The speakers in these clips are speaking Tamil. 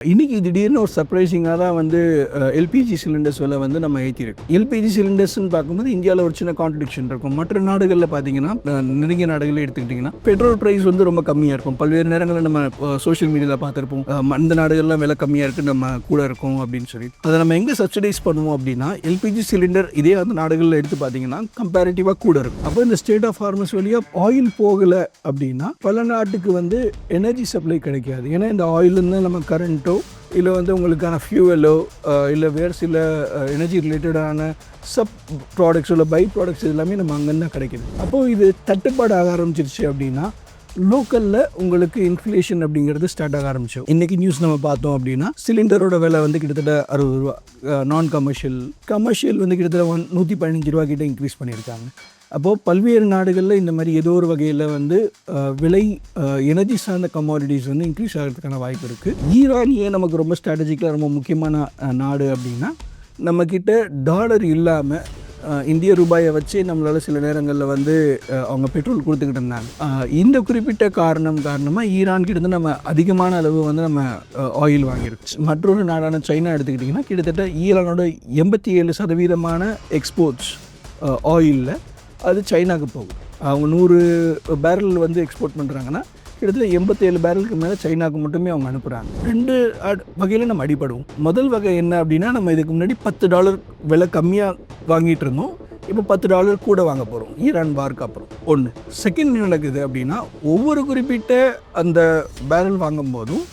இன்றைக்கி திடீர்னு ஒரு சர்ப்ரைசிங்காக தான் வந்து எல்பிஜி சிலிண்டர்ஸ் விலை வந்து நம்ம ஏற்றிருக்கு. எல்பிஜி சிலிண்டர்ஸ்ன்னு பார்க்கும்போது இந்தியாவில் ஒரு சின்ன கான்ட்ரடிக்ஷன் இருக்கும். மற்ற நாடுகளில் பார்த்தீங்கன்னா, நெருங்கிய நாடுகளில் எடுத்துக்கிட்டிங்கன்னா பெட்ரோல் ப்ரைஸ் வந்து ரொம்ப கம்மியாக இருக்கும். பல்வேறு நேரங்களில் நம்ம சோஷியல் மீடியாவில் பார்த்துருப்போம், அந்த நாடுகள்லாம் விலை கம்மியாக இருக்குது, நம்ம கூட இருக்கும் அப்படின்னு சொல்லி. அதை நம்ம எங்கே சப்சிடைஸ் பண்ணுவோம் அப்படின்னா, எல்பிஜி சிலிண்டர் இதே அந்த நாடுகளில் எடுத்து பார்த்தீங்கன்னா கம்பேரிட்டிவாக கூட இருக்கும். அப்போ இந்த ஸ்டேட் ஆஃப் ஹார்மஸ் வழியாக ஆயில் போகலை அப்படின்னா பல நாட்டுக்கு வந்து எனர்ஜி சப்ளை கிடைக்காது. ஏன்னா இந்த ஆயிலிருந்து நம்ம கரண்ட்டோ இல்லை வந்து உங்களுக்கான ஃபியூவலோ இல்லை வேறு சில எனர்ஜி ரிலேட்டடான சப் ப்ராடக்ட்ஸ் இல்லை பை ப்ராடக்ட்ஸ் எல்லாமே நம்ம அங்கேருந்து தான் கிடைக்கிது. அப்போது இது தட்டுப்பாடு ஆக ஆரம்பிச்சிருச்சு அப்படின்னா லோக்கலில் உங்களுக்கு இன்ஃப்ளேஷன் அப்படிங்கிறது ஸ்டார்ட் ஆக ஆரம்பிச்சோம். இன்றைக்கி நியூஸ் நம்ம பார்த்தோம் அப்படின்னா சிலிண்டரோட விலை வந்து கிட்டத்தட்ட 60 ரூபா, நான் கமர்ஷியல் வந்து கிட்டத்தட்ட 115 ரூபா கிட்ட இன்க்ரீஸ் பண்ணியிருக்காங்க. அப்போது பல்வேறு நாடுகளில் இந்த மாதிரி ஏதோ ஒரு வகையில் வந்து விலை எனர்ஜி சார்ந்த கமாடிட்டிஸ் வந்து இன்க்ரீஸ் ஆகிறதுக்கான வாய்ப்பு இருக்குது. ஈரான் ஏன் நமக்கு ரொம்ப ஸ்ட்ராட்டஜிக்கலாக ரொம்ப முக்கியமான நாடு அப்படின்னா, நம்மக்கிட்ட டாலர் இல்லாமல் இந்திய ரூபாயை வச்சு நம்மளால் சில நேரங்களில் வந்து அவங்க பெட்ரோல் கொடுத்துக்கிட்டு இருந்தாங்க. இந்த குறிப்பிட்ட காரணமாக ஈரான் கிட்ட நம்ம அதிகமான அளவு வந்து நம்ம ஆயில் வாங்கியிருக்கு. மற்றொரு நாடான சைனா எடுத்துக்கிட்டிங்கன்னா கிட்டத்தட்ட ஈரானோட 87% எக்ஸ்போர்ட்ஸ் ஆயிலில் அது சைனாவுக்கு போகும். அவங்க 100 பேரல் வந்து எக்ஸ்போர்ட் பண்ணுறாங்கன்னா கிட்டத்தட்ட 87 பேரலுக்கு மேலே சைனாவுக்கு மட்டுமே அவங்க அனுப்புகிறாங்க. 2 வகையில் நம்ம அடிபடுவோம். முதல் வகை என்ன அப்படின்னா, நம்ம இதுக்கு முன்னாடி $10 விலை கம்மியாக வாங்கிட்டு இருந்தோம், இப்போ $10 கூட வாங்க போகிறோம் ஈரான் வார்க்கு அப்புறம். ஒன்று. செகண்ட் என்ன நடக்குது அப்படின்னா, ஒவ்வொரு குறிப்பிட்ட அந்த பேரல் வாங்கும் போதும்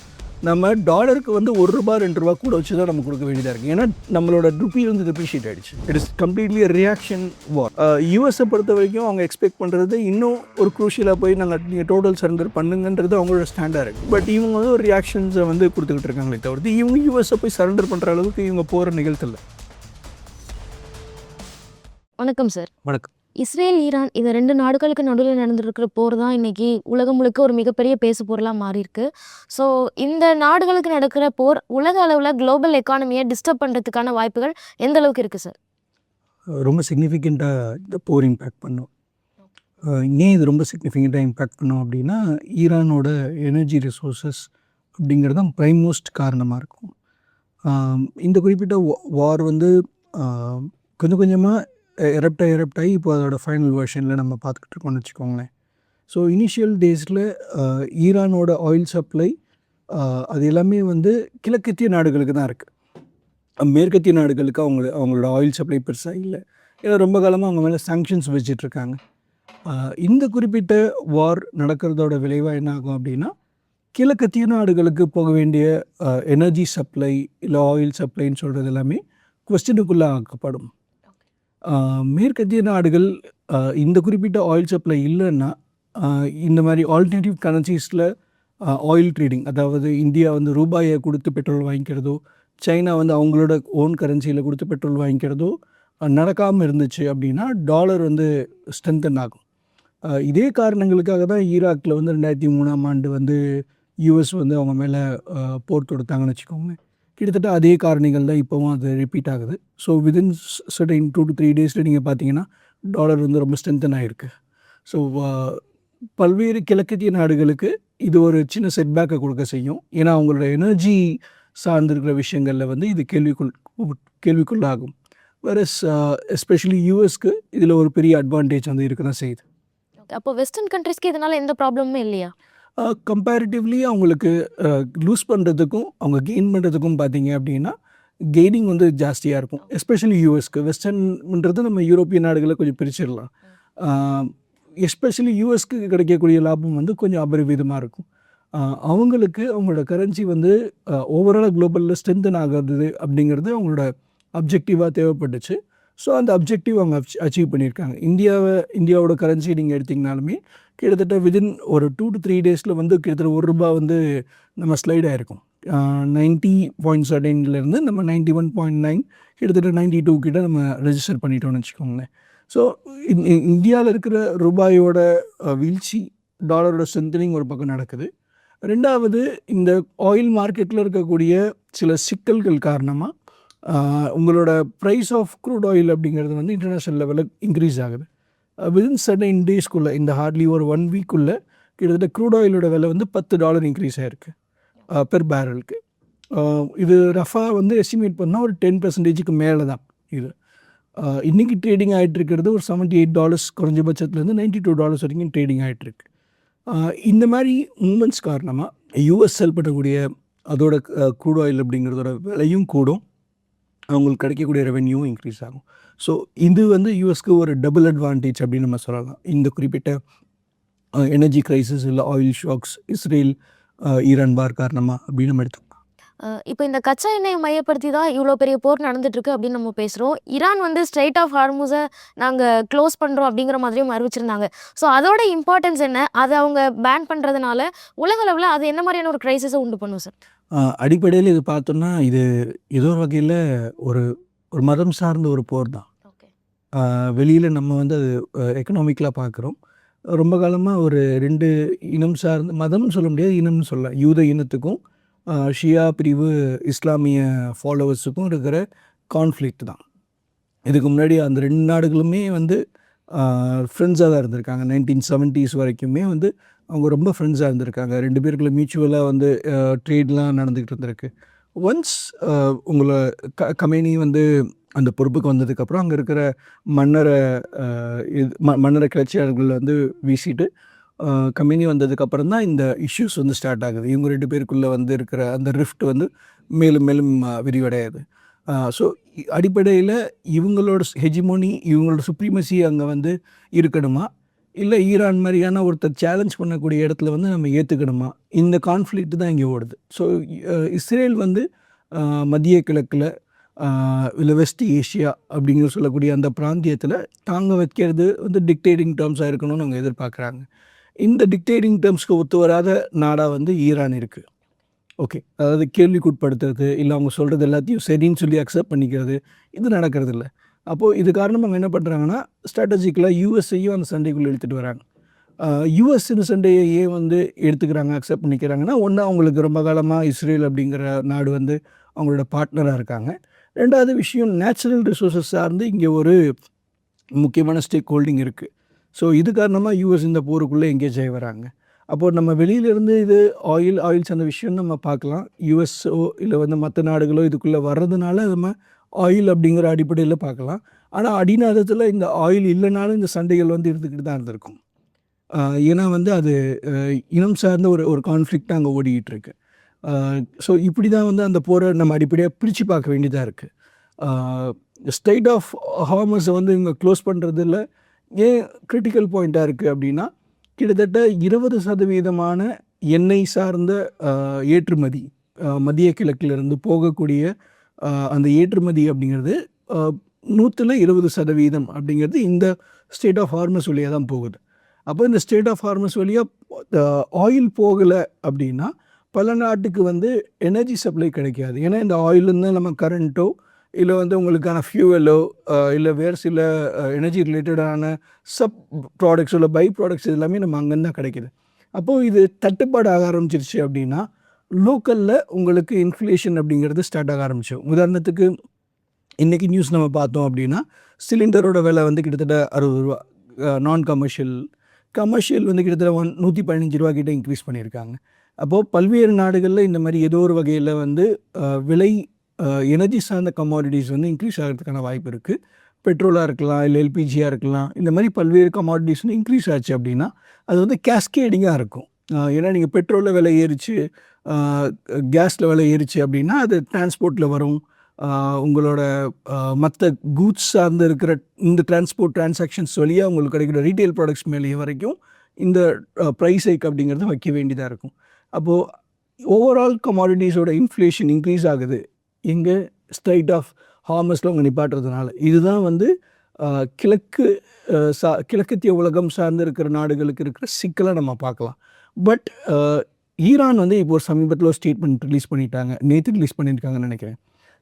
நம்ம டாலருக்கு வந்து $1 $2 கூட வச்சு தான் நம்ம கொடுக்க வேண்டியதாக இருக்குது. ஏன்னா நம்மளோட ருப்பி வந்து டெப்ரிஷியேட் ஆகிடுச்சு. இட் இஸ் கம்ப்ளீட்லி ரியாக்ஷன் வார். யூஎஸை பொறுத்த வரைக்கும் அவங்க எக்ஸ்பெக்ட் பண்ணுறது இன்னும் ஒரு க்ரூஷியலாக போய் நீங்கள் டோட்டல் சரண்டர் பண்ணுங்கன்றது அவங்களோட ஸ்டாண்டாக இருக்குது. பட் இவங்க வந்து ஒரு ரியாக்ஷன்ஸை வந்து கொடுத்துக்கிட்டு இருக்காங்களே தவிர்த்து இவங்க யூஎஸை போய் சரண்டர் பண்ணுற அளவுக்கு இவங்க போகிற நிகழ்த்தில்லை. வணக்கம் சார். வணக்கம். இஸ்ரேல், ஈரான் இந்த 2 நாடுகளுக்கு நடுவில் நடந்துருக்கிற போர் தான் இன்றைக்கி உலகம் முழுக்க ஒரு மிகப்பெரிய பேசு பொருளாக மாறியிருக்கு. ஸோ இந்த நாடுகளுக்கு நடக்கிற போர் உலக அளவில் குளோபல் எக்கானமியை டிஸ்டர்ப் பண்ணுறதுக்கான வாய்ப்புகள் எந்த அளவுக்கு இருக்குது சார்? ரொம்ப சிக்னிஃபிகண்ட்டாக இந்த போர் இம்பேக்ட் பண்ணும். ஏன் இது ரொம்ப சிக்னிஃபிகண்ட்டாக இம்பேக்ட் பண்ணும் அப்படின்னா, ஈரானோட எனர்ஜி ரிசோர்ஸஸ் அப்படிங்கிறது தான் ப்ரைம் மோஸ்ட் காரணமாக இருக்கும். இந்த குறிப்பிட்ட வார் வந்து கொஞ்சம் கொஞ்சமாக எரப்ட் ஆகி இப்போ அதோட ஃபைனல் வெர்ஷனில் நம்ம பார்த்துக்கிட்டு இருக்கோம்னு வச்சுக்கோங்களேன். ஸோ இனிஷியல் டேஸில் ஈரானோட ஆயில் சப்ளை அது எல்லாமே வந்து கிழக்கத்திய நாடுகளுக்கு தான் இருக்குது. மேற்கத்திய நாடுகளுக்கு அவங்களோட ஆயில் சப்ளை பெருசாக இல்லை. ஏன்னா ரொம்ப காலமாக அவங்க மேலே சாங்ஷன்ஸ் வச்சிட்ருக்காங்க. இந்த குறிப்பிட்ட வார் நடக்கிறதோட விளைவாக என்ன ஆகும் அப்படின்னா, கிழக்கத்திய நாடுகளுக்கு போக வேண்டிய எனர்ஜி சப்ளை இல்லை ஆயில் சப்ளைன்னு சொல்கிறது எல்லாமே குவெஸ்டனுக்குள்ளே ஆக்கப்படும். மேற்கத்திய நாடுகள் இந்த குறிப்பிட்ட ஆயில் சப்ளை இல்லைன்னா இந்த மாதிரி ஆல்டர்னேட்டிவ் கரன்சிஸில் ஆயில் ட்ரேடிங், அதாவது இந்தியா வந்து ரூபாயை கொடுத்து பெட்ரோல் வாங்கிக்கிறதோ, சைனா வந்து அவங்களோட ஓன் கரன்சியில் கொடுத்து பெட்ரோல் வாங்கிக்கிறதோ நடக்காமல் இருந்துச்சு அப்படின்னா டாலர் வந்து ஸ்ட்ரென்தன் ஆகும். இதே காரணங்களுக்காக தான் ஈராக்கில் வந்து 2003ஆம் ஆண்டு வந்து யூஎஸ் வந்து அவங்க மேலே போர் தொடுத்தாங்கன்னு வச்சுக்கோங்க. கிட்டத்தட்ட அதே காரணிகள் தான் இப்போவும் அது ரிப்பீட் ஆகுது. ஸோ விதின் சர்டைன் 2 to 3 டேஸில் நீங்கள் பார்த்தீங்கன்னா டாலர் வந்து ரொம்ப ஸ்ட்ரென்தன் ஆகிருக்கு. ஸோ பல்வேறு கிழக்கத்திய நாடுகளுக்கு இது ஒரு சின்ன செட்பேக்கை கொடுக்க செய்யும். ஏன்னா அவங்களோட எனர்ஜி சார்ந்திருக்கிற விஷயங்களில் வந்து இது கேள்விக்குள்ளாகும். வேறஸ் எஸ்பெஷலி யூஎஸ்க்கு இதில் ஒரு பெரிய அட்வான்டேஜ் வந்து இருக்க தான் செய்யுது. அப்போ வெஸ்டர்ன் கண்ட்ரிஸ்க்கு இதனால் எந்த ப்ராப்ளமுமே இல்லையா? கம்பேரிட்டிவ்லி அவங்களுக்கு லூஸ் பண்ணுறதுக்கும் அவங்க கெயின் பண்ணுறதுக்கும் பார்த்தீங்க அப்படின்னா கெய்னிங் வந்து ஜாஸ்தியாக இருக்கும். எஸ்பெஷலி யூஎஸ்க்கு. வெஸ்டர்ன்ன்றது நம்ம யூரோப்பிய நாடுகளை கொஞ்சம் பிரிச்சிடலாம். எஸ்பெஷலி யூஎஸ்க்கு கிடைக்கக்கூடிய லாபம் வந்து கொஞ்சம் அபரிவிதமாக இருக்கும். அவங்களுக்கு அவங்களோட கரன்சி வந்து ஓவராலாக குளோபலில் ஸ்ட்ரென்தன் ஆகிறது அப்படிங்கிறது அவங்களோட அப்ஜெக்டிவாக தேவைப்பட்டுச்சு. ஸோ அந்த அப்ஜெக்டிவ் அவங்க அச்சீவ் பண்ணியிருக்காங்க. இந்தியாவோட கரன்சி நீங்கள் எடுத்திங்கனாலுமே கிட்டத்தட்ட விதின் ஒரு 2 to 3 டேஸில் வந்து கிட்டத்தட்ட $1 வந்து நம்ம ஸ்லைட் ஆகிருக்கும். 90.17 நம்ம 91.9 கிட்டத்தட்ட 92 கிட்ட நம்ம ரெஜிஸ்டர் பண்ணிட்டோம்னு வச்சுக்கோங்களேன். ஸோ இந்தியாவில் இருக்கிற ரூபாயோட வீழ்ச்சி, டாலரோட ஸ்ட்ரென்தனிங் ஒரு பக்கம் நடக்குது. ரெண்டாவது, இந்த ஆயில் மார்க்கெட்டில் இருக்கக்கூடிய சில சிக்கல்கள் காரணமாக உங்களோட ப்ரைஸ் ஆஃப் க்ரூட் ஆயில் அப்படிங்கிறது வந்து இன்டர்நேஷ்னல் லெவலில் இன்க்ரீஸ் ஆகுது. விதின் சர்டைன் டேஸ்க்குள்ளே, இந்த ஹார்ட்லி ஒரு 1 வீக்குள்ளே கிட்டத்தட்ட க்ரூட் ஆயிலோட விலை வந்து $10 இன்க்ரீஸ் ஆகிருக்கு பெர் பேரலுக்கு. இது ரஃபா வந்து எஸ்டிமேட் பண்ணால் ஒரு 10%க்கு மேலே தான் இது. இன்றைக்கி ட்ரேடிங் ஆகிட்டு இருக்கிறது ஒரு $78 குறைஞ்சபட்சத்துலேருந்து $92 வரைக்கும் ட்ரேடிங் ஆகிட்டுருக்கு. இந்த மாதிரி மூமெண்ட்ஸ் காரணமாக யூஎஸ் செல் பண்ணக்கூடிய அதோட க்ரூட் ஆயில் அப்படிங்கிறதோட விலையும் கூடும், அவங்களுக்கு கிடைக்கக்கூடிய ரெவென்யூவும் இன்க்ரீஸ் ஆகும். ஸோ இது வந்து யூஎஸ்க்கு ஒரு டபுள் அட்வான்டேஜ் அப்படின்னு நம்ம சொல்லலாம். இந்த குறிப்பிட்ட எனர்ஜி கிரைசிஸ் இல்லை ஆயில் ஷாக்ஸ், இஸ்ரேல் ஈரான் பார் காரணமாக அப்படின்னு நம்ம எடுத்துக்கலாம். இப்போ இந்த கச்சா எண்ணெயை மையப்படுத்தி தான் இவ்வளோ பெரிய போர் நடந்துட்டுருக்கு அப்படின்னு நம்ம பேசுகிறோம். ஈரான் வந்து ஸ்ட்ரெயிட் ஆஃப் ஹார்முஸை நாங்கள் க்ளோஸ் பண்ணுறோம் அப்படிங்கிற மாதிரியும் அறிவிச்சிருந்தாங்க. ஸோ அதோட இம்பார்ட்டன்ஸ் என்ன? அதை அவங்க பேன் பண்ணுறதுனால உலக அளவில் அது என்ன மாதிரியான ஒரு கிரைசிஸை உண்டு பண்ணும் சார்? அடிப்படையில் இது பார்த்தோம்னா இது ஏதோ ஒரு வகையில் ஒரு ஒரு மதம் சார்ந்த ஒரு போர் தான். ஓகே. வெளியில் நம்ம வந்து அது எக்கனாமிக்கலாக பார்க்குறோம். ரொம்ப காலமாக ஒரு 2 இனம் சார்ந்த மதம்னு சொல்ல முடியாது, இனம்னு சொல்லலாம். யூத இனத்துக்கும் ஷியா பிரிவு இஸ்லாமிய ஃபாலோவர்ஸுக்கும் இருக்கிற கான்ஃப்ளிக்ட் தான். இதுக்கு முன்னாடி அந்த 2 நாடுகளுமே வந்து ஃப்ரெண்ட்ஸாக தான் இருந்திருக்காங்க. 1970s வரைக்குமே வந்து அவங்க ரொம்ப ஃப்ரெண்ட்ஸாக இருந்திருக்காங்க. 2 பேருக்குள்ள மியூச்சுவலாக வந்து ட்ரேட்லாம் நடந்துக்கிட்டு இருந்திருக்கு. ஒன்ஸ் உங்களை கமேனி வந்து அந்த பொறுப்புக்கு வந்ததுக்கப்புறம் அங்கே இருக்கிற மன்னரை கிளர்ச்சியாளர்கள் வந்து வீசிட்டு கம்பெனி வந்ததுக்கப்புறம் தான் இந்த இஷ்யூஸ் வந்து ஸ்டார்ட் ஆகுது. இவங்க 2 பேருக்குள்ளே வந்து இருக்கிற அந்த ரிஃப்ட் வந்து மேலும் மேலும் விரிவடையாது. ஸோ அடிப்படையில் இவங்களோட ஹெஜிமோனி, இவங்களோட சுப்ரீமசி அங்கே வந்து இருக்கணுமா, இல்லை ஈரான் மாதிரியான ஒருத்தர் சேலஞ்ச் பண்ணக்கூடிய இடத்துல வந்து நம்ம ஏற்றுக்கணுமா, இந்த கான்ஃப்ளிக்ட் தான் இங்கே ஓடுது. ஸோ இஸ்ரேல் வந்து மத்திய கிழக்கில் இல்லை வெஸ்ட் ஏஷியா அப்படிங்கிற சொல்லக்கூடிய அந்த பிராந்தியத்தில் தாங்க வைக்கிறது வந்து டிக்டேட்டிங் டேர்ம்ஸாக இருக்கணும்னு அவங்க எதிர்பார்க்குறாங்க. இந்த டிக்டேட்டிங் டேர்ம்ஸ்க்கு ஒத்து வராத நாடாக வந்து ஈரான் இருக்குது. ஓகே, அதாவது கேள்விக்குட்படுத்துறது, இல்லை அவங்க சொல்கிறது எல்லாத்தையும் சரின்னு சொல்லி அக்செப்ட் பண்ணிக்கிறது, இது நடக்கிறது இல்லை. அப்போது இது காரணமாக அவங்க என்ன பண்ணுறாங்கன்னா ஸ்ட்ராட்டஜிக்கலாக யூஎஸ்ஐயும் அந்த சண்டைக்குள்ளே எடுத்துகிட்டு வராங்க. யூஎஸ் இந்த சண்டையை ஏன் வந்து எடுத்துக்கிறாங்க, அக்செப்ட் பண்ணிக்கிறாங்கன்னா, ஒன்று அவங்களுக்கு ரொம்ப காலமாக இஸ்ரேல் அப்படிங்கிற நாடு வந்து அவங்களோட பார்ட்னராக இருக்காங்க. 2வது விஷயம், நேச்சுரல் ரிசோர்ஸஸ் சார்ந்து இங்கே ஒரு முக்கியமான ஸ்டேக் ஹோல்டிங் இருக்குது. ஸோ இது காரணமாக யூஎஸ் இந்த போருக்குள்ளே எங்கேஜ் ஆகி வராங்க. அப்போது நம்ம வெளியிலேருந்து இது ஆயில் சார்ந்த விஷயம் நம்ம பார்க்கலாம். யூஎஸ்ஓ இல்லை வந்து மற்ற நாடுகளோ இதுக்குள்ளே வர்றதுனால நம்ம ஆயில் அப்படிங்கிற அடிப்படையில் பார்க்கலாம். ஆனால் அடிநாதத்தில் இந்த ஆயில் இல்லைனாலும் இந்த சண்டைகள் வந்து இருந்துக்கிட்டு தான் இருந்திருக்கும். ஏன்னா வந்து அது இனம் சார்ந்த ஒரு கான்ஃப்ளிக்டாக அங்கே ஓடிக்கிட்டு இருக்கு. ஸோ இப்படி தான் வந்து அந்த போரை நம்ம அடிப்படையாக பிரித்து பார்க்க வேண்டியதாக இருக்குது. ஸ்ட்ரெயிட் ஆஃப் ஹார்மஸை வந்து இவங்க க்ளோஸ் பண்ணுறதில் ஏன் கிரிட்டிக்கல் பாயிண்ட்டாக இருக்குது அப்படின்னா, கிட்டத்தட்ட 20% எண்ணெய் சார்ந்த ஏற்றுமதி மத்திய கிழக்கிலிருந்து போகக்கூடிய அந்த ஏற்றுமதி அப்படிங்கிறது 120% அப்படிங்கிறது இந்த ஸ்டேட் ஆஃப் ஹார்மஸ் வழியாக தான் போகுது. அப்போ இந்த ஸ்டேட் ஆஃப் ஹார்மஸ் வழியாக ஆயில் போகலை அப்படின்னா பல நாட்டுக்கு வந்து எனர்ஜி சப்ளை கிடைக்காது. ஏன்னா இந்த ஆயிலிருந்து நம்ம கரண்ட்டோ இல்லை வந்து உங்களுக்கான ஃபியூவலோ இல்லை வேறு சில எனர்ஜி ரிலேட்டடான சப் ப்ராடக்ட்ஸ் இல்லை பை ப்ராடக்ட்ஸ் எல்லாமே நம்ம அங்கேருந்து தான் கிடைக்கிது. அப்போது இது தட்டுப்பாடு ஆக ஆரம்பிச்சிருச்சு அப்படின்னா லோக்கலில் உங்களுக்கு இன்ஃப்ளேஷன் அப்படிங்கிறது ஸ்டார்ட் ஆக ஆரம்பிச்சோம். உதாரணத்துக்கு இன்றைக்கி நியூஸ் நம்ம பார்த்தோம் அப்படின்னா சிலிண்டரோட விலை வந்து கிட்டத்தட்ட ₹60. நான் கமர்ஷியல் வந்து கிட்டத்தட்ட ₹115 கிட்ட இன்க்ரீஸ் பண்ணியிருக்காங்க. அப்போது பல்வேறு நாடுகளில் இந்த மாதிரி ஏதோ ஒரு வகையில் வந்து விலை எனர்ஜி சார்ந்த கமாடிட்டிஸ் வந்து இன்க்ரீஸ் ஆகிறதுக்கான வாய்ப்பு இருக்குது. பெட்ரோலாக இருக்கலாம், இல்லை எல்பிஜியாக இருக்கலாம், இந்த மாதிரி பல்வேறு கமாடிட்டிஸ் வந்து இன்க்ரீஸ் ஆச்சு அப்படின்னா அது வந்து கேஸ்கேடிங்காக இருக்கும். ஏன்னா நீங்கள் பெட்ரோலில் விலை ஏறிச்சு, கேஸில் விலை ஏறிச்சு அப்படின்னா அது டிரான்ஸ்போர்ட்டில் வரும். உங்களோட மற்ற கூட்ஸ் சார்ந்து இருக்கிற இந்த டிரான்ஸ்போர்ட் டிரான்சாக்ஷன்ஸ் வழியாக உங்களுக்கு கிடைக்கிற ரீட்டைல் ப்ராடக்ட்ஸ் மேலேயே வரைக்கும் இந்த ப்ரைஸ் ஹைக் அப்படிங்கிறது வைக்க வேண்டியதாக இருக்கும். அப்போது ஓவரால் கமாடிட்டிஸோட இன்ஃப்ளேஷன் இன்க்ரீஸ் ஆகுது இங்கே ஸ்ட்ரைட் ஆஃப் ஹார்மஸில் அவங்க நிப்பாட்டுறதுனால. இதுதான் வந்து கிழக்கத்திய உலகம் சார்ந்து இருக்கிற நாடுகளுக்கு இருக்கிற சிக்கலை நம்ம பார்க்கலாம். பட் ஈரான் வந்து இப்போ ஒரு சமீபத்தில் ஒரு ஸ்டேட்மெண்ட் ரிலீஸ் பண்ணிட்டாங்க, நேற்று ரிலீஸ் பண்ணியிருக்காங்கன்னு நினைக்கிறேன்.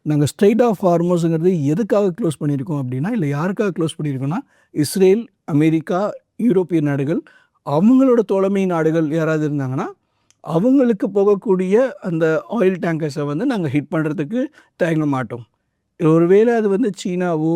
நாங்கள் ஸ்ட்ரைட் ஆஃப் ஹார்மஸுங்கிறது எதுக்காக க்ளோஸ் பண்ணியிருக்கோம் அப்படின்னா, இல்லை யாருக்காக க்ளோஸ் பண்ணியிருக்கோன்னா, இஸ்ரேல், அமெரிக்கா, யூரோப்பிய நாடுகள், அவங்களோட தோழமை நாடுகள் யாராவது இருந்தாங்கன்னா அவங்களுக்கு போகக்கூடிய அந்த ஆயில் டேங்கர்ஸை வந்து நாங்கள் ஹிட் பண்ணுறதுக்கு தயங்க மாட்டோம். ஒருவேளை அது வந்து சீனாவோ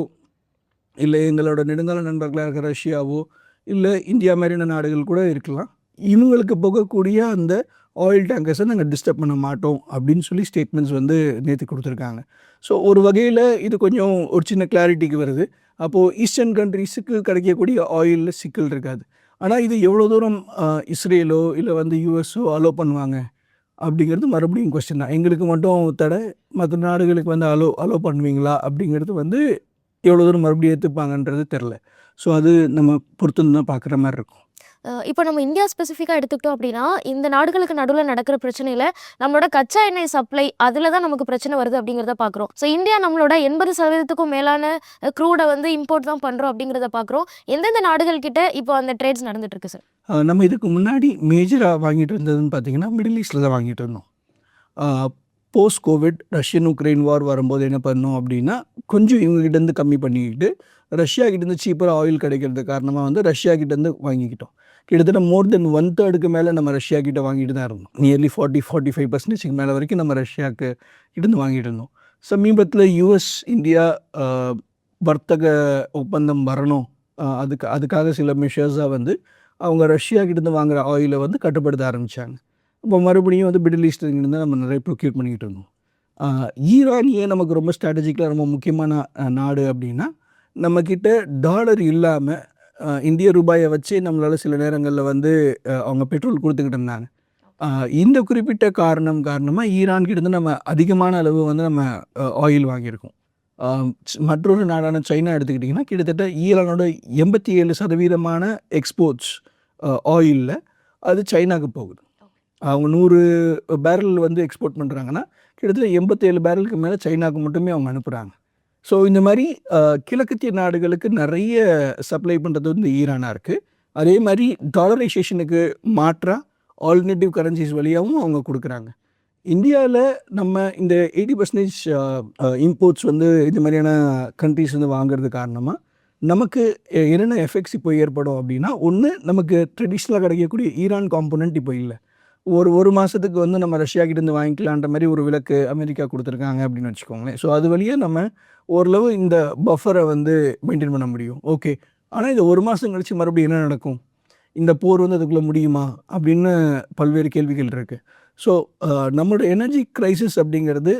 இல்லை எங்களோட நெடுங்கால நண்பர்களாக இருக்கிற ரஷ்யாவோ இல்லை இந்தியா மாதிரியான நாடுகள் கூட இருக்கலாம். இவங்களுக்கு போகக்கூடிய அந்த ஆயில் டேங்கர்ஸை நாங்கள் டிஸ்டர்ப் பண்ண மாட்டோம் அப்படின்னு சொல்லி ஸ்டேட்மெண்ட்ஸ் வந்து நேற்று கொடுத்துருக்காங்க. ஸோ ஒரு வகையில் இது கொஞ்சம் ஒரு சின்ன கிளாரிட்டிக்கு வருது. அப்போது ஈஸ்டர்ன் கண்ட்ரீஸுக்கு கிடைக்கக்கூடிய ஆயிலில் சிக்கல் இருக்காது. ஆனால் இது எவ்வளோ தூரம் இஸ்ரேலோ இல்லை வந்து யூஎஸோ அலோ பண்ணுவாங்க அப்படிங்கிறது மறுபடியும் கொஸ்டின் தான். எங்களுக்கு மட்டும் தடை, மற்ற நாடுகளுக்கு வந்து அலோ பண்ணுவீங்களா அப்படிங்கிறது வந்து எவ்வளோ தூரம் மறுபடியும் ஏற்றுப்பாங்கன்றது தெரில. ஸோ அது நம்ம பொறுத்து தான் பார்க்குற மாதிரி இருக்கும். இப்போ நம்ம இந்தியா ஸ்பெசிஃபிக்காக எடுத்துக்கிட்டோம் அப்படின்னா, இந்த நாடுகளுக்கு நடுவில் நடக்கிற பிரச்சனையில் நம்மளோட கச்சா எண்ணெய் சப்ளை அதில் தான் நமக்கு பிரச்சனை வருது அப்படிங்கிறத பார்க்குறோம். ஸோ இந்தியா நம்மளோட 80% மேலான க்ரூடை வந்து இம்போர்ட் தான் பண்ணுறோம் அப்படிங்கிறத பார்க்குறோம். எந்தெந்த நாடுகள் கிட்ட இப்போ அந்த ட்ரேட்ஸ் நடந்துட்டு இருக்கு சார்? நம்ம இதுக்கு முன்னாடி மேஜராக வாங்கிட்டு இருந்ததுன்னு பார்த்தீங்கன்னா மிடில் ஈஸ்டில் தான் வாங்கிட்டு இருந்தோம். போஸ்ட் கோவிட் ரஷ்யன் உக்ரைன் வார் வரும்போது என்ன பண்ணோம் அப்படின்னா, கொஞ்சம் இவங்ககிட்டேருந்து கம்மி பண்ணிக்கிட்டு ரஷ்யா கிட்டேருந்து சீப்பராக ஆயில் கிடைக்கிறது காரணமாக வந்து ரஷ்யா கிட்டேருந்து வாங்கிக்கிட்டோம். கிட்டத்தட்ட மோர் தென் 1/3 மேலே நம்ம ரஷ்யா கிட்ட வாங்கிட்டு தான் இருந்தோம். நியர்லி 40-45% மேலே வரைக்கும் நம்ம ரஷ்யாவுக்கு கிட்டேருந்து வாங்கிட்டு இருந்தோம். சமீபத்தில் யூஎஸ் இந்தியா வர்த்தக ஒப்பந்தம் வரணும், அதுக்காக சில மெஷர்ஸாக வந்து அவங்க ரஷ்யா கிட்டேருந்து வாங்குகிற ஆயிலை வந்து கட்டுப்படுத்த ஆரம்பித்தாங்க. இப்போ மறுபடியும் வந்து மிடில் ஈஸ்ட்லேருந்து நம்ம நிறைய ப்ரொக்யூர் பண்ணிக்கிட்டு இருந்தோம். ஈரான் ஏன் நமக்கு ரொம்ப ஸ்ட்ராட்டஜிக்கலாக ரொம்ப முக்கியமான நாடு அப்படின்னா, நம்மக்கிட்ட டாலர் இல்லாமல் இந்திய ரூபாயை வச்சு நம்மளால் சில நேரங்களில் வந்து அவங்க பெட்ரோல் கொடுத்துக்கிட்டு இருந்தாங்க. இந்த குறிப்பிட்ட காரணமாக ஈரான்கிட்டேருந்து நம்ம அதிகமான அளவு வந்து நம்ம ஆயில் வாங்கியிருக்கோம். மற்றொரு நாடான சைனா எடுத்துக்கிட்டிங்கன்னா கிட்டத்தட்ட ஈரானோட 87% எக்ஸ்போர்ட்ஸ் ஆயிலில் அது சைனாவுக்கு போகுது. அவங்க 100 பேரல் வந்து எக்ஸ்போர்ட் பண்ணுறாங்கன்னா கிட்டத்தட்ட 87 பேரலுக்கு மேலே சைனாவுக்கு மட்டுமே அவங்க அனுப்புகிறாங்க. ஸோ இந்த மாதிரி கிழக்கத்திய நாடுகளுக்கு நிறைய சப்ளை பண்ணுறது வந்து ஈரானாக இருக்குது. அதே மாதிரி டாலரைசேஷனுக்கு மாற்றாக ஆல்டர்னேட்டிவ் கரன்சிஸ் வழியாகவும் அவங்க கொடுக்குறாங்க. இந்தியாவில் நம்ம இந்த 80% இம்போர்ட்ஸ் வந்து இந்த மாதிரியான கண்ட்ரிஸ் வந்து வாங்குறது காரணமாக நமக்கு என்னென்ன எஃபெக்ட்ஸ் இப்போ ஏற்படும் அப்படின்னா, ஒன்று நமக்கு ட்ரெடிஷ்னலாக கிடைக்கக்கூடிய ஈரான் காம்போனன்ட் இப்போ இல்லை. ஒரு மாதத்துக்கு வந்து நம்ம ரஷ்யா கிட்டேருந்து வாங்கிக்கலான்ற மாதிரி ஒரு விலக்கு அமெரிக்கா கொடுத்துருக்காங்க அப்படின்னு வச்சுக்கோங்களேன். ஸோ அது வழியாக நம்ம ஓரளவு இந்த பஃபரை வந்து மெயின்டைன் பண்ண முடியும். ஓகே, ஆனால் இந்த ஒரு மாதம் கழித்து மறுபடியும் என்ன நடக்கும், இந்த போர் வந்து அதுக்குள்ளே முடியுமா அப்படின்னு பல்வேறு கேள்விகள் இருக்குது. ஸோ நம்மளோட எனர்ஜி க்ரைசிஸ் அப்படிங்கிறது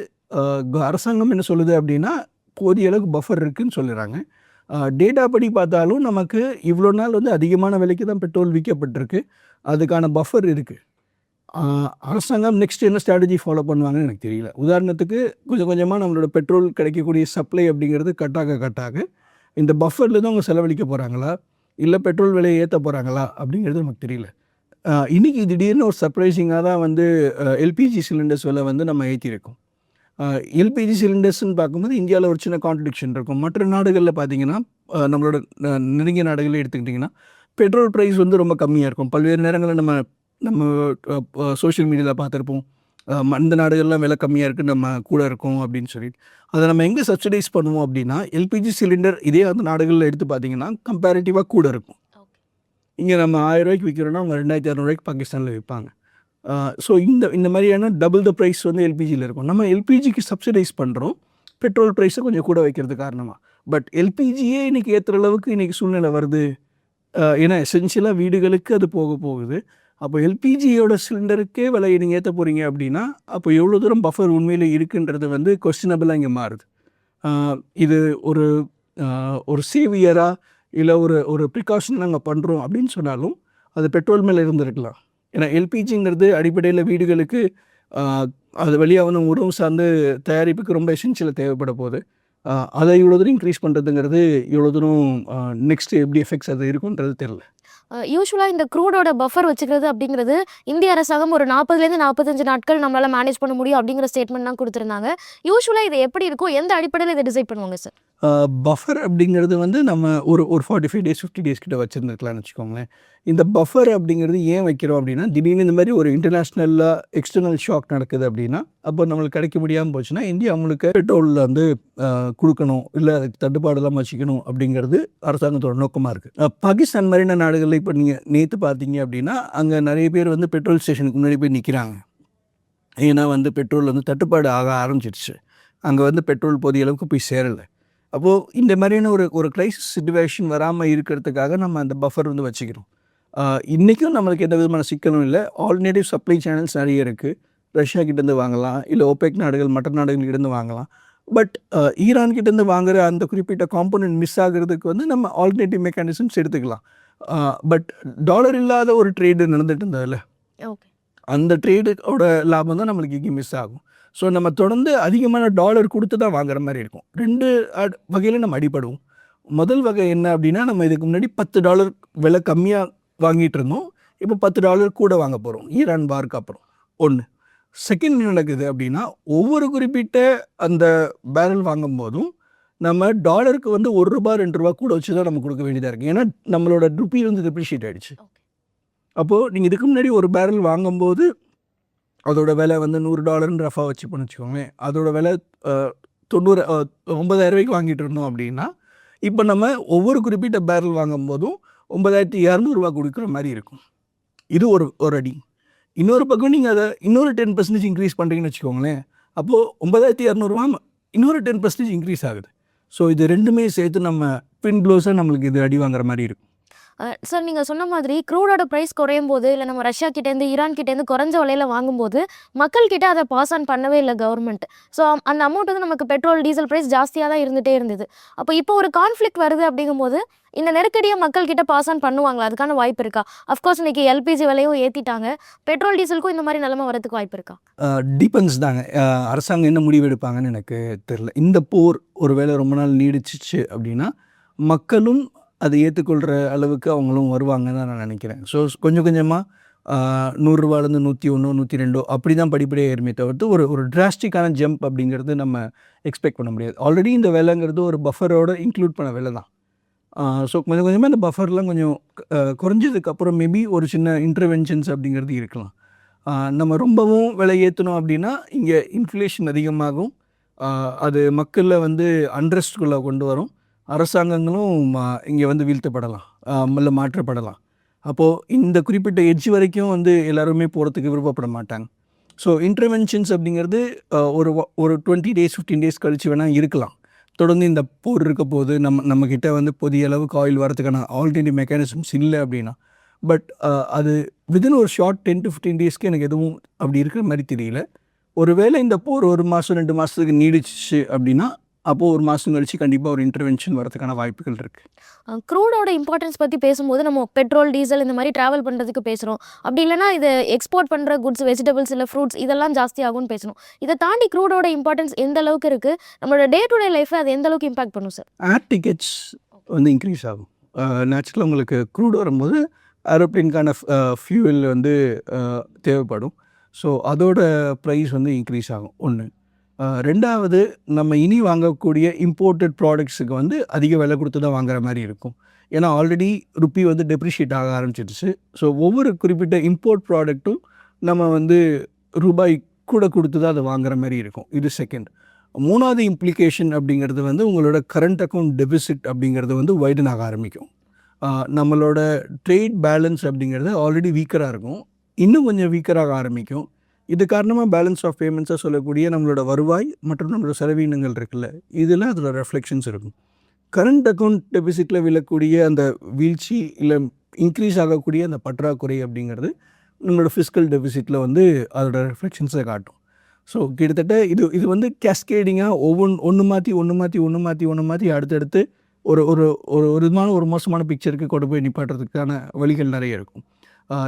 அரசாங்கம் என்ன சொல்லுது அப்படின்னா, போதிய அளவுக்கு பஃபர் இருக்குதுன்னு சொல்லுறாங்க. டேட்டா படி பார்த்தாலும் நமக்கு இவ்வளோ நாள் வந்து அதிகமான விலைக்கு தான் பெட்ரோல் விற்கப்பட்டிருக்கு, அதுக்கான பஃபர் இருக்குது. அரசாங்கம் நெக்ஸ்ட் என்ன ஸ்ட்ராட்டஜி ஃபாலோ பண்ணுவாங்கன்னு எனக்கு தெரியல. உதாரணத்துக்கு கொஞ்சம் கொஞ்சமாக நம்மளோட பெட்ரோல் கிடைக்கக்கூடிய சப்ளை அப்படிங்கிறது கட்டாக இந்த பஃபரில் தான் அவங்க செலவழிக்க போகிறாங்களா, இல்லை பெட்ரோல் விலையை ஏற்ற போகிறாங்களா அப்படிங்கிறது நமக்கு தெரியல. இன்றைக்கி திடீர்னு ஒரு சர்ப்ரைசிங்காக தான் வந்து எல்பிஜி சிலிண்டர்ஸ் விலை வந்து நம்ம ஏற்றிருக்கோம். எல்பிஜி சிலிண்டர்ஸ்ன்னு பார்க்கும்போது இந்தியாவில் ஒரு சின்ன கான்ட்ரடிக்ஷன் இருக்கும். மற்ற நாடுகளில் பார்த்திங்கன்னா, நம்மளோட நெருங்கிய நாடுகளில் எடுத்துக்கிட்டிங்கன்னா பெட்ரோல் ப்ரைஸ் வந்து ரொம்ப கம்மியாக இருக்கும். பல்வேறு நேரங்களில் நம்ம சோஷியல் மீடியாவில் பார்த்துருப்போம், அந்த நாடுகள்லாம் விலை கம்மியாக இருக்குது, நம்ம கூட இருக்கோம் அப்படின்னு சொல்லிட்டு. அதை நம்ம எங்கே சப்சிடைஸ் பண்ணுவோம் அப்படின்னா, எல்பிஜி சிலிண்டர் இதே அந்த நாடுகளில் எடுத்து பார்த்திங்கன்னா கம்பேரிட்டிவாக கூட இருக்கும். இங்கே நம்ம 1000 ரூபாய்க்கு விற்கிறோன்னா அவங்க 2200 ரூபாய்க்கு பாகிஸ்தானில் விற்பாங்க. ஸோ இந்த மாதிரியான டபுள் த ப்ரைஸ் வந்து எல்பிஜியில் இருக்கும். நம்ம எல்பிஜிக்கு சப்சிடைஸ் பண்ணுறோம் பெட்ரோல் ப்ரைஸை கொஞ்சம் கூட வைக்கிறது காரணமாக. பட் எல்பிஜியே இன்றைக்கி ஏற்றுற அளவுக்கு இன்றைக்கி சூழ்நிலை வருது. ஏன்னா எசென்ஷியலாக வீடுகளுக்கு அது போகுது. அப்போ எல்பிஜியோட சிலிண்டருக்கே விலையை நீங்கள் ஏற்ற போகிறீங்க அப்படின்னா, அப்போ எவ்வளோ தூரம் பஃபர் உண்மையில் இருக்குன்றது வந்து கொஸ்டினபிளாக இங்கே மாறுது. இது ஒரு சேவியராக இல்லை ஒரு ப்ரிகாஷன் நாங்கள் பண்ணுறோம் அப்படின்னு சொன்னாலும் அது பெட்ரோல் மேலே இருந்திருக்கலாம். ஏன்னா எல்பிஜிங்கிறது அடிப்படையில் வீடுகளுக்கு அது வழியாக வந்து உணவு சார்ந்து தயாரிப்புக்கு ரொம்ப எசென்ஷியலாக தேவைப்பட போகுது. அதை இவ்வளோ தூரம் இன்க்ரீஸ் பண்ணுறதுங்கிறது இவ்வளோ தூரம் நெக்ஸ்ட் எப்படி எஃபெக்ட்ஸ் அது இருக்குன்றது தெரில. யூஸ்வலாக இந்த க்ரூடோட பஃபர் வச்சுக்கிறது அப்படிங்கிறது இந்திய அரசாங்கம் ஒரு 40லேருந்து 45 நாட்கள் நம்மளால் மேனேஜ் பண்ண முடியும் அப்படிங்கிற ஸ்டேட்மெண்ட் தான் கொடுத்துருந்தாங்க. யூஸ்வலாக இது எப்படி இருக்கும், எந்த அடிப்படையில் இதை டிசைட் பண்ணுவாங்க சார்? பஃபர் அப்படிங்கிறது வந்து நம்ம ஒரு 45 டேஸ் 50 டேஸ் கிட்ட வச்சுருந்துருக்கலாம்னு வச்சுக்கோங்களேன். இந்த பஃபர் அப்படிங்கிறது ஏன் வைக்கிறோம் அப்படின்னா, திடீர்னு இந்த மாதிரி ஒரு இன்டர்நேஷ்னலாக எக்ஸ்டர்னல் ஷாக் நடக்குது அப்படின்னா, அப்போ நம்மளுக்கு கிடைக்க முடியாமல் போச்சுன்னா இந்தியா அவங்களுக்கு பெட்ரோலில் வந்து கொடுக்கணும், இல்லை அதுக்கு தட்டுப்பாடு இல்லாமல் வச்சுக்கணும் அப்படிங்கிறது அரசாங்கத்தோட நோக்கமாக இருக்குது. பாகிஸ்தான் மாதிரியான நாடுகளில் இப்போ நீங்கள் நேற்று பார்த்தீங்க அப்படின்னா, அங்கே நிறைய பேர் வந்து பெட்ரோல் ஸ்டேஷனுக்கு முன்னாடி போய் நிற்கிறாங்க. ஏன்னா வந்து பெட்ரோல் வந்து தட்டுப்பாடு ஆக ஆரம்பிச்சிடுச்சு. அங்கே வந்து பெட்ரோல் போதிய அளவுக்கு போய் சேரலை. அப்போது இந்த மாதிரியான ஒரு கிரைசிஸ் சிச்சுவேஷன் வராமல் இருக்கிறதுக்காக நம்ம அந்த பஃபர் வந்து வச்சுக்கிறோம். இன்றைக்கும் நம்மளுக்கு எந்த விதமான சிக்கலும் இல்லை. ஆல்டர்னேட்டிவ் சப்ளை சேனல்ஸ் நிறைய இருக்குது. ரஷ்யா கிட்டேருந்து வாங்கலாம், இல்லை OPEC நாடுகள் மற்ற நாடுகள்கிட்டேருந்து வாங்கலாம். பட் ஈரான் கிட்டேருந்து வாங்குற அந்த குறிப்பிட்ட காம்போனன்ட் மிஸ் ஆகுறதுக்கு வந்து நம்ம ஆல்டர்னேட்டிவ் மெக்கானிசம்ஸ் எடுத்துக்கலாம். பட் டாலர் இல்லாத ஒரு ட்ரேடு நடந்துட்டு இருந்ததில்ல, ஓகே. அந்த ட்ரேடோட லாபம் தான் நம்மளுக்கு இங்கே மிஸ் ஆகும். ஸோ நம்ம தொடர்ந்து அதிகமான டாலர் கொடுத்து தான் வாங்குற மாதிரி இருக்கும். 2 வகையில் நம்ம அடிபடுவோம். முதல் வகை என்ன அப்படின்னா, நம்ம இதுக்கு முன்னாடி $10 விலை கம்மியாக வாங்கிட்டு இருந்தோம், இப்போ $10 கூட வாங்க போகிறோம் ஈரான் வாருக்கு அப்புறம். ஒன்று. செகண்ட் என்ன நடக்குது அப்படின்னா, ஒவ்வொரு குறிப்பிட்ட அந்த பேரல் வாங்கும்போதும் நம்ம டாலருக்கு வந்து ₹1 ₹2 கூட வச்சு தான் நம்ம கொடுக்க வேண்டியதாக இருக்குது. ஏன்னா நம்மளோட ருப்பி வந்து டெப்ரிஷியேட் ஆகிடுச்சு. அப்போது நீங்கள் இதுக்கு முன்னாடி ஒரு பேரல் வாங்கும்போது அதோட விலை வந்து $100 ரஃபாக வச்சுப்போன்னு வச்சுக்கோங்களேன். அதோட விலை 9,000 வாங்கிட்டு இருந்தோம் அப்படின்னா, இப்போ நம்ம ஒவ்வொரு குறிப்பிட்ட பேரல் வாங்கும்போதும் $9,200 கொடுக்குற மாதிரி இருக்கும். இது ஒரு அடி. இன்னொரு பக்கம் நீங்கள் அதை இன்னொரு 10% இன்க்ரீஸ் பண்ணுறீங்கன்னு வச்சுக்கோங்களேன். அப்போது $9,200 இன்னொரு 10% இன்க்ரீஸ் ஆகுது. ஸோ இது ரெண்டுமே சேர்த்து நம்ம பின் க்ளோஸாக நம்மளுக்கு இது அடி வாங்குற மாதிரி இருக்கும். சார், நீங்கள் சொன்ன மாதிரி க்ரூடோட ப்ரைஸ் குறையும் போது, இல்லை நம்ம ரஷ்யா கிட்டேருந்து ஈரான் கிட்டேருந்து குறைஞ்ச விலையில் வாங்கும்போது மக்கள்கிட்ட அதை பாஸ் ஆன் பண்ணவே இல்லை கவர்மெண்ட். ஸோ அந்த அமௌண்ட் வந்து நமக்கு பெட்ரோல் டீசல் ப்ரைஸ் ஜாஸ்தியாக தான் இருந்துகிட்டே இருந்தது. அப்போ இப்போ ஒரு கான்ஃப்ளிக்ட் வருது அப்படிங்கும்போது இந்த நெருக்கடியை மக்கள்கிட்ட பாஸ் ஆன் பண்ணுவாங்களா? அதுக்கான வாய்ப்பு இருக்கா? அஃப்கோர்ஸ் இன்றைக்கி LPG விலையும் ஏற்றிட்டாங்க, பெட்ரோல் டீசலுக்கும் இந்த மாதிரி நிலைமை வரதுக்கு வாய்ப்பு இருக்கா? டிபெண்ட்ஸ் தாங்க. அரசாங்கம் என்ன முடிவு எடுப்பாங்கன்னு எனக்கு தெரில. இந்த போர் ஒரு வேளை ரொம்ப நாள் நீடிச்சிச்சு அப்படின்னா மக்களும் அதை ஏற்றுக்கொள்கிற அளவுக்கு அவங்களும் வருவாங்கன்னு தான் நான் நினைக்கிறேன். ஸோ கொஞ்சம் கொஞ்சமாக $100 101 102 அப்படி தான் படிப்படியாக ஏறுமே தவிர்த்து ஒரு டிராஸ்டிக்கான ஜம்ப் அப்படிங்கிறது நம்ம எக்ஸ்பெக்ட் பண்ண முடியாது. ஆல்ரெடி இந்த விலைங்கிறது ஒரு பஃபரோட இன்க்ளூட் பண்ண விலை தான். ஸோ கொஞ்சம் கொஞ்சமாக இந்த பஃபர்லாம் கொஞ்சம் குறைஞ்சதுக்கப்புறம் மேபி ஒரு சின்ன இன்டர்வென்ஷன்ஸ் அப்படிங்கிறது இருக்கலாம். நம்ம ரொம்பவும் விலை ஏற்றணும் அப்படின்னா இங்கே இன்ஃப்ளேஷன் அதிகமாகும், அது மக்களில் வந்து அன்ரெஸ்ட்குள்ளே கொண்டு வரும், அரசாங்கங்களும் இங்கே வந்து வீழ்த்தப்படலாம், இல்லை மாற்றப்படலாம். அப்போது இந்த குறிப்பிட்ட எட்ஜ் வரைக்கும் வந்து எல்லாருமே போகிறதுக்கு விருப்பப்பட மாட்டாங்க. ஸோ இன்டர்வென்ஷன்ஸ் அப்படிங்கிறது ஒரு 20 days 15 days கழித்து வேணால் இருக்கலாம். தொடர்ந்து இந்த போர் இருக்க போது நம்மக்கிட்ட வந்து போதிய அளவுக்கு ஆயில் வரதுக்கான ஆல்டர்னேட்டிவ் மெக்கானிசம்ஸ் இல்லை அப்படின்னா, பட் அது வித்தின் ஒரு ஷார்ட் 10 to 15 daysக்கு எனக்கு எதுவும் அப்படி இருக்கிற மாதிரி தெரியல. ஒருவேளை இந்த போர் 1 மாதம் 2 மாதத்துக்கு நீடிச்சு அப்படின்னா அப்போது 1 மாதம் கழிச்சு கண்டிப்பாக ஒரு இன்டர்வென்ஷன் வரதுக்கான வாய்ப்புகள் இருக்குது. க்ரூடோட இம்பார்ட்டன்ஸ் பற்றி பேசும்போது நம்ம பெட்ரோல் டீசல் இந்த மாதிரி ட்ராவல் பண்ணுறதுக்கு பேசுகிறோம். அப்படி இல்லைனா இது எக்ஸ்போர்ட் பண்ணுற குட்ஸ், வெஜிடபிள்ஸ் இல்லை ஃப்ரூட்ஸ் இதெல்லாம் ஜாஸ்தி ஆகும்னு பேசணும். இதை தாண்டி க்ரூடோட இம்பார்ட்டன்ஸ் எந்த அளவுக்கு இருக்குது, நம்மளோட டே டு டே லைஃப்பை அது எந்த அளவுக்கு இம்பாக்ட் பண்ணும் சார்? ஏர் டிக்கெட்ஸ் வந்து இன்க்ரீஸ் ஆகும். நேச்சுரலாக உங்களுக்கு க்ரூட் வரும்போது ஏரோப்ளேனுக்கான ஃபியூவல் வந்து தேவைப்படும். ஸோ அதோட ப்ரைஸ் வந்து இன்க்ரீஸ் ஆகும். ஒன்று. ரெண்டாவது, நம்ம இனி வாங்கக்கூடிய இம்போர்ட்டட் ப்ராடக்ட்ஸுக்கு வந்து அதிக விலை கொடுத்து தான் வாங்குற மாதிரி இருக்கும். ஏன்னா ஆல்ரெடி ருப்பி வந்து டெப்ரிஷியேட் ஆக ஆரம்பிச்சிடுச்சு. ஸோ ஒவ்வொரு குறிப்பிட்ட இம்போர்ட் ப்ராடக்ட்டும் நம்ம வந்து ரூபாய் கூட கொடுத்து தான் அதை வாங்குற மாதிரி இருக்கும். இது செகண்ட். மூணாவது இம்ப்ளிகேஷன் அப்படிங்கிறது வந்து உங்களோட கரண்ட் அக்கௌண்ட் டெபிசிட் அப்படிங்கிறது வந்து வைடன் ஆக ஆரம்பிக்கும். நம்மளோட ட்ரேட் பேலன்ஸ் அப்படிங்கிறது ஆல்ரெடி வீக்கராக இருக்கும், இன்னும் கொஞ்சம் வீக்கராக ஆரம்பிக்கும். இது காரணமாக பேலன்ஸ் ஆஃப் பேமெண்ட்ஸாக சொல்லக்கூடிய நம்மளோட வருவாய் மற்றும் நம்மளோட செலவீனங்கள் இருக்குல்ல, இதில் அதோட ரெஃப்ளெக்ஷன்ஸ் இருக்கும். கரண்ட் அக்கௌண்ட் டெபிசிட்டில் விழக்கூடிய அந்த வீழ்ச்சி இல்லை இன்க்ரீஸ் ஆகக்கூடிய அந்த பற்றாக்குறை அப்படிங்கிறது நம்மளோட ஃபிஸ்கல் டெபிசிட்டில் வந்து அதோட ரெஃப்ளெக்ஷன்ஸை காட்டும். ஸோ கிட்டத்தட்ட இது வந்து கேஸ்கேடிங்காக ஒன்று மாற்றி அடுத்தடுத்து ஒரு ஒரு ஒரு விதமான ஒரு மோசமான பிக்சருக்கு கொண்டு போய் நிப்பாட்டுறதுக்கான வழிகள் நிறைய இருக்கும்.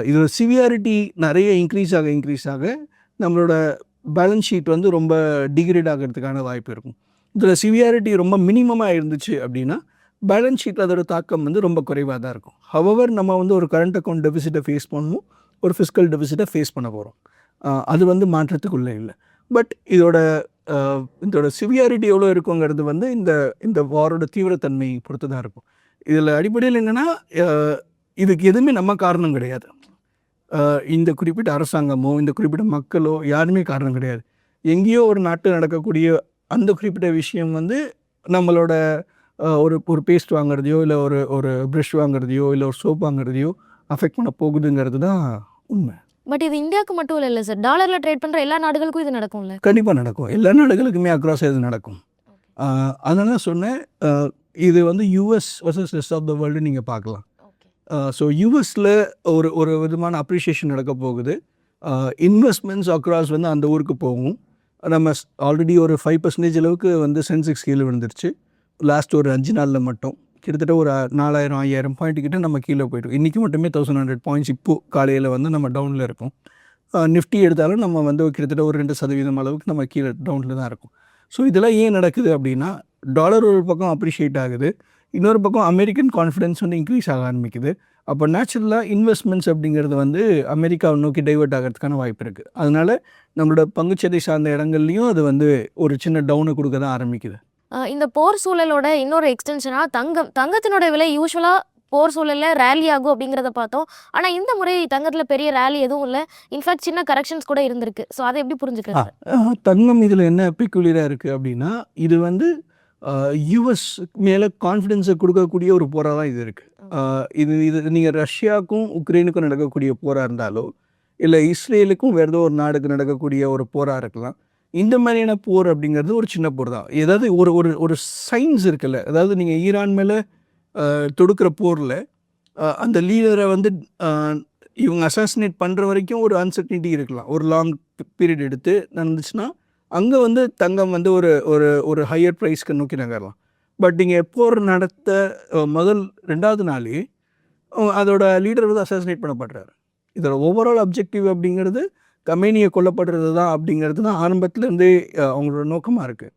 இதோட சிவியாரிட்டி நிறைய இன்க்ரீஸ் ஆக நம்மளோட பேலன்ஸ் ஷீட் வந்து ரொம்ப டிகிரேட் ஆகிறதுக்கான வாய்ப்பு இருக்கும். இதில் சிவியாரிட்டி ரொம்ப மினிமமாக இருந்துச்சு அப்படின்னா பேலன்ஸ் ஷீட்டில் அதோட தாக்கம் வந்து ரொம்ப குறைவாக தான் இருக்கும். ஹவவர் நம்ம வந்து ஒரு கரண்ட் அக்கௌண்ட் டெபிசிட்டை ஃபேஸ் பண்ணுவோம், ஒரு ஃபிஸ்கல் டெபிசிட்டை ஃபேஸ் பண்ண போகிறோம். அது வந்து மாற்றத்துக்குள்ளே இல்லை. பட் இதோட சிவியாரிட்டி எவ்வளோ இருக்குங்கிறது வந்து இந்த வாரோட தீவிரத்தன்மை பொறுத்து தான் இருக்கும். இதில் அடிப்படையில் என்னென்னா, இதுக்கு எதுவுமே நம்ம காரணம் கிடையாது. இந்த குறிப்பிட்ட அரசாங்கமோ இந்த குறிப்பிட்ட மக்களோ யாருமே காரணம் கிடையாது. எங்கேயோ ஒரு நாட்டில் நடக்கக்கூடிய அந்த குறிப்பிட்ட விஷயம் வந்து நம்மளோட ஒரு பேஸ்ட் வாங்குறதையோ இல்லை ஒரு ப்ரஷ் வாங்குறதையோ இல்லை ஒரு சோப் வாங்குறதையோ அஃபெக்ட் பண்ண போகுதுங்கிறது தான் உண்மை. பட் இது இந்தியாவுக்கு மட்டும் இல்லை சார், டாலரில் ட்ரேட் பண்ணுற எல்லா நாடுகளுக்கும் இது நடக்கும்ல? கண்டிப்பாக நடக்கும். எல்லா நாடுகளுக்குமே அக்ராஸ் இது நடக்கும். அதனால தான் சொன்னேன், இது வந்து US versus rest of the world நீங்கள் பார்க்கலாம். ஸோ யூஎஸில் ஒரு விதமான அப்ரிஷியேஷன் நடக்க போகுது. இன்வெஸ்ட்மெண்ட்ஸ் அக்ராஸ் வந்து அந்த ஊருக்கு போகும். நம்ம ஆல்ரெடி ஒரு 5% அளவுக்கு வந்து சென்செக்ஸ் கீழே விழுந்துருச்சு லாஸ்ட் ஒரு 5 நாளில் மட்டும். கிட்டத்தட்ட ஒரு 4000-5000 பாயிண்ட் கிட்ட நம்ம கீழே போய்ட்டோம். இன்றைக்கி மட்டுமே 1100 பாயிண்ட்ஸ் இப்போது காலையில் வந்து நம்ம டவுனில் இருக்கோம். நிஃப்டி எடுத்தாலும் நம்ம வந்து கிட்டத்தட்ட ஒரு 2% அளவுக்கு நம்ம கீழே டவுனில் தான் இருக்கும். ஸோ இதெல்லாம் ஏன் நடக்குது அப்படின்னா, டாலர் ஒரு பக்கம் அப்ரிஷியேட் ஆகுது, இன்னொரு பக்கம் அமெரிக்கன் கான்ஃபிடன்ஸ் வந்து இன்க்ரீஸ் ஆக ஆரம்பிக்குது. அப்போ நேச்சுரலாக இன்வெஸ்ட்மெண்ட்ஸ் அப்படிங்கிறது வந்து அமெரிக்காவை நோக்கி டைவெர்ட் ஆகிறதுக்கான வாய்ப்பு இருக்குது. அதனால் நம்மளோட பங்குச்சந்தை சார்ந்த இடங்கள்லையும் அது வந்து ஒரு சின்ன டவுனை கொடுக்க தான் ஆரம்பிக்குது. இந்த போர் சூழலோட இன்னொரு எக்ஸ்டென்ஷனாக தங்கத்தினோட விலை யூஸ்வலாக போர் சூழலில் ரேலி ஆகும் அப்படிங்கிறத பார்த்தோம். ஆனால் இந்த முறை தங்கத்தில் பெரிய ரேலி எதுவும் இல்லை, இன்ஃபேக்ட் சின்ன கரெக்ஷன்ஸ் கூட இருந்திருக்கு. ஸோ அதை எப்படி புரிஞ்சுக்கிறது? தங்கம் இதில் என்ன பெக்குலியராக இருக்குது அப்படின்னா, இது வந்து யூஎஸ் மேலே கான்ஃபிடென்ஸை கொடுக்கக்கூடிய ஒரு போராக தான் இது இருக்குது. இது நீங்கள் ரஷ்யாவுக்கும் உக்ரைனுக்கும் நடக்கக்கூடிய போராக இருந்தாலோ, இல்லை இஸ்ரேலுக்கும் வேறு ஏதோ ஒரு நாடுக்கு நடக்கக்கூடிய ஒரு போராக இருக்கலாம். இந்த மாதிரியான போர் அப்படிங்கிறது ஒரு சின்ன போர் தான். ஏதாவது ஒரு ஒரு ஒரு சைன்ஸ் இருக்குல்ல, அதாவது நீங்கள் ஈரான் மேலே தொடுக்கிற போரில் அந்த லீடரை வந்து இவங்க அசாசினேட் பண்ணுற வரைக்கும் ஒரு அன்சர்டனிட்டி இருக்கலாம். ஒரு லாங் பீரியட் எடுத்து நடந்துச்சுன்னா அங்கே வந்து தங்கம் வந்து ஒரு ஒரு ஒரு ஹையர் ப்ரைஸ்க்கு நோக்கி நகரலாம். பட் நீங்கள் போர் நடத்த முதல் 2வது நாளே அதோட லீடர் வந்து அசாசினேட் பண்ணப்படுறாரு. இதோட ஓவரால் அப்ஜெக்டிவ் அப்படிங்கிறது கமேனியை கொல்லப்படுறது தான் அப்படிங்கிறது தான் ஆரம்பத்துலேருந்தே அவங்களோட நோக்கமாக இருக்குது.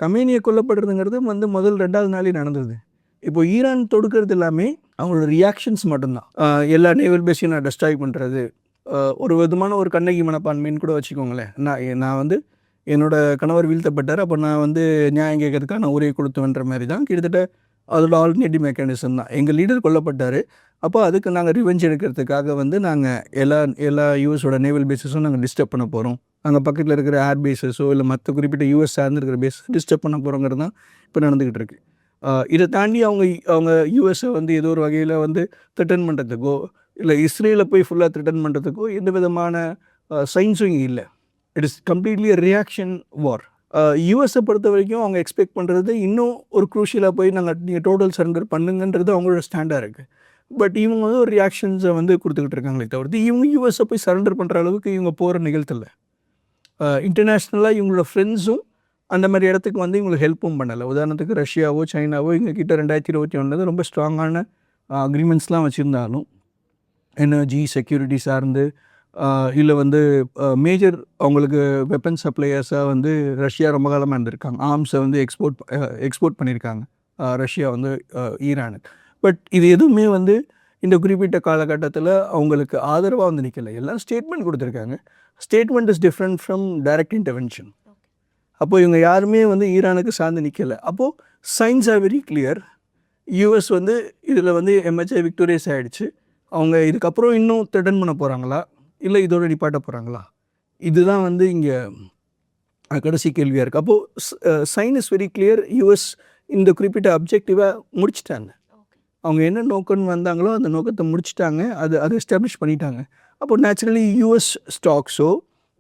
கமேனியை கொல்லப்படுறதுங்கிறது வந்து முதல் 2வது நாளே நடந்தது. இப்போ ஈரான் தொடுக்கிறது எல்லாமே அவங்களோட ரியாக்ஷன்ஸ் மட்டும்தான். எல்லா நேவல் பேஸையும் நான் டெஸ்ட்ராய் பண்ணுறது, ஒரு விதமான ஒரு கண்ணகி மனப்பான்மைன்னு கூட வச்சுக்கோங்களேன். நான் வந்து என்னோடய கணவர் வீழ்த்தப்பட்டார், அப்போ நான் வந்து நியாயம் கேட்கறதுக்காக நான் உரையை கொடுத்துவன்ற மாதிரி தான் கிட்டத்தட்ட அதோட ஆல்டர்னேட்டிவ் மெக்கானிசம் தான். எங்கள் லீடர் கொல்லப்பட்டார், அப்போ அதுக்கு நாங்கள் ரிவெஞ்ச் எடுக்கிறதுக்காக வந்து நாங்கள் எல்லா யூஎஸோட நேவல் பேஸஸும் நாங்கள் டிஸ்டர்ப் பண்ண போகிறோம். அங்கே பக்கத்தில் இருக்கிற ஏர் பேஸஸோ இல்லை மற்ற குறிப்பிட்ட யூஎஸ் சார்ந்து இருக்கிற பேஸஸ் டிஸ்டர்ப் பண்ண போகிறோங்கிறது தான் இப்போ நடந்துக்கிட்டு இருக்குது. இதை தாண்டி அவங்க யூஎஸை வந்து ஏதோ ஒரு வகையில் வந்து த்ரெட்டன் பண்ணுறதுக்கோ இல்லை இஸ்ரேலை போய் ஃபுல்லாக த்ரெட்டன் பண்ணுறதுக்கோ எந்த விதமான சைன்ஸும் இங்கே இல்லை. இட் இஸ் கம்ப்ளீட்லி ரியாக்ஷன் வார். யூஎஸை பொறுத்த வரைக்கும் அவங்க எக்ஸ்பெக்ட் பண்ணுறது இன்னும் ஒரு குரூஷியலாக போய் நீங்கள் டோட்டல் சரண்டர் பண்ணுங்கன்றது அவங்களோட ஸ்டாண்டாக இருக்குது. பட் இவங்க வந்து ஒரு ரியாக்ஷன்ஸை வந்து கொடுத்துக்கிட்டு இருக்காங்களே தவிர்த்து இவங்க யூஎஸை போய் சரண்டர் பண்ணுற அளவுக்கு இவங்க போகிற நிகழ்த்தலை. இன்டர்நேஷ்னலாக இவங்களோட ஃப்ரெண்ட்ஸும் அந்த மாதிரி இடத்துக்கு வந்து இவங்களுக்கு ஹெல்ப்பும் பண்ணலை. உதாரணத்துக்கு ரஷ்யாவோ சைனாவோ எங்ககிட்ட 2021 ரொம்ப ஸ்ட்ராங்கான அக்ரிமெண்ட்ஸ்லாம் வச்சுருந்தாலும் எனர்ஜி செக்யூரிட்டி சார்ந்து இல்லை வந்து மேஜர் அவங்களுக்கு வெப்பன் சப்ளையர்ஸாக வந்து ரஷ்யா ரொம்ப காலமாக இருந்திருக்காங்க. ஆர்ம்ஸை வந்து எக்ஸ்போர்ட் பண்ணியிருக்காங்க ரஷ்யா வந்து ஈரானுக்கு. பட் இது எதுவுமே வந்து இந்த குறிப்பிட்ட காலகட்டத்தில் அவங்களுக்கு ஆதரவாக வந்து நிற்கலை. எல்லாம் ஸ்டேட்மெண்ட் கொடுத்துருக்காங்க. Statement is different from direct intervention. அப்போது இவங்க யாருமே வந்து ஈரானுக்கு சார்ந்து நிற்கலை. அப்போது science are very clear. US வந்து இதில் வந்து எம்ஹெச்ஐ விக்டோரியஸ் ஆகிடுச்சு. அவங்க இதுக்கப்புறம் இன்னும் த்ரெட்டன் பண்ண போகிறாங்களா இல்லை இதோட நிப்பாட்ட போகிறாங்களா, இதுதான் வந்து இங்கே கடைசி கேள்வியாக இருக்குது. அப்போது sign is very clear. US இந்த குறிப்பிட்ட அப்ஜெக்டிவை முடிச்சிட்டாங்க. அவங்க என்ன நோக்கம்னு வந்தாங்களோ அந்த நோக்கத்தை முடிச்சிட்டாங்க, அது எஸ்டாப்ளிஷ் பண்ணிட்டாங்க. அப்போது நேச்சுரலி யூஎஸ் ஸ்டாக்ஸோ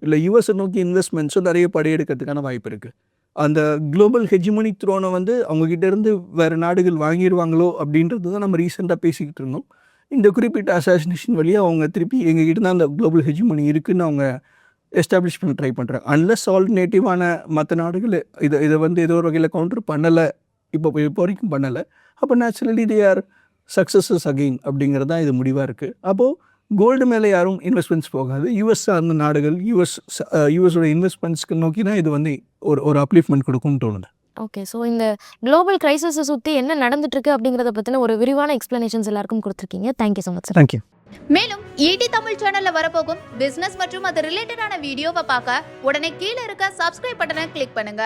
இல்லை யூஎஸை நோக்கி இன்வெஸ்ட்மெண்ட்ஸோ நிறைய படையெடுக்கிறதுக்கான வாய்ப்பு இருக்குது. அந்த குளோபல் ஹெஜிமோனிக் த்ரோனை வந்து அவங்ககிட்டேருந்து வேறு நாடுகள் வாங்கிடுவாங்களோ அப்படின்றது தான் நம்ம ரீசெண்டாக பேசிக்கிட்டு இருந்தோம். இந்த குறிப்பிட்ட அசாசினேஷன் வழியாக அவங்க திருப்பி எங்ககிட்ட தான் அந்த குளோபல் ஹெஜிமோனி இருக்குதுன்னு அவங்க எஸ்டாப்ளிஷ் பண்ண ட்ரை பண்ணுறாங்க. அன்லெஸ் ஆல்டர்னேட்டிவான மற்ற நாடுகள் இதை வந்து ஏதோ ஒரு வகையில் கவுண்டர் பண்ணலை, இப்போ வரைக்கும் பண்ணலை. அப்போ naturally they are successes again அப்படிங்கிறது தான் இது முடிவாக இருக்குது. அப்போது கோல்டு மேலே யாரும் இன்வெஸ்ட்மெண்ட்ஸ் போகாது. யூஎஸ் சார்ந்த நாடுகள் யூஎஸோட இன்வெஸ்ட்மெண்ட்ஸ்க்கு நோக்கி தான் இது வந்து ஒரு அப்லிஃப்ட்மெண்ட் கொடுக்கும்னு தோணுது. ஓகே, ஸோ இந்த குளோபல் கிரைசிஸை சுற்றி என்ன நடந்துட்டுருக்கு அப்படிங்கிறத பற்றின ஒரு விரிவான எக்ஸ்ப்ளனேஷன்ஸ் எல்லாருக்கும் கொடுத்துருக்கீங்க. Thank you so much sir. Thank you. மேலும் ஈடி தமிழ் சேனல்ல வரப்போகும் பிசினஸ் மற்றும் அது ரிலேட்டடான வீடியோவை பார்க்க உடனே கீழே இருக்க சப்ஸ்கிரைப் பட்டனை கிளிக் பண்ணுங்க.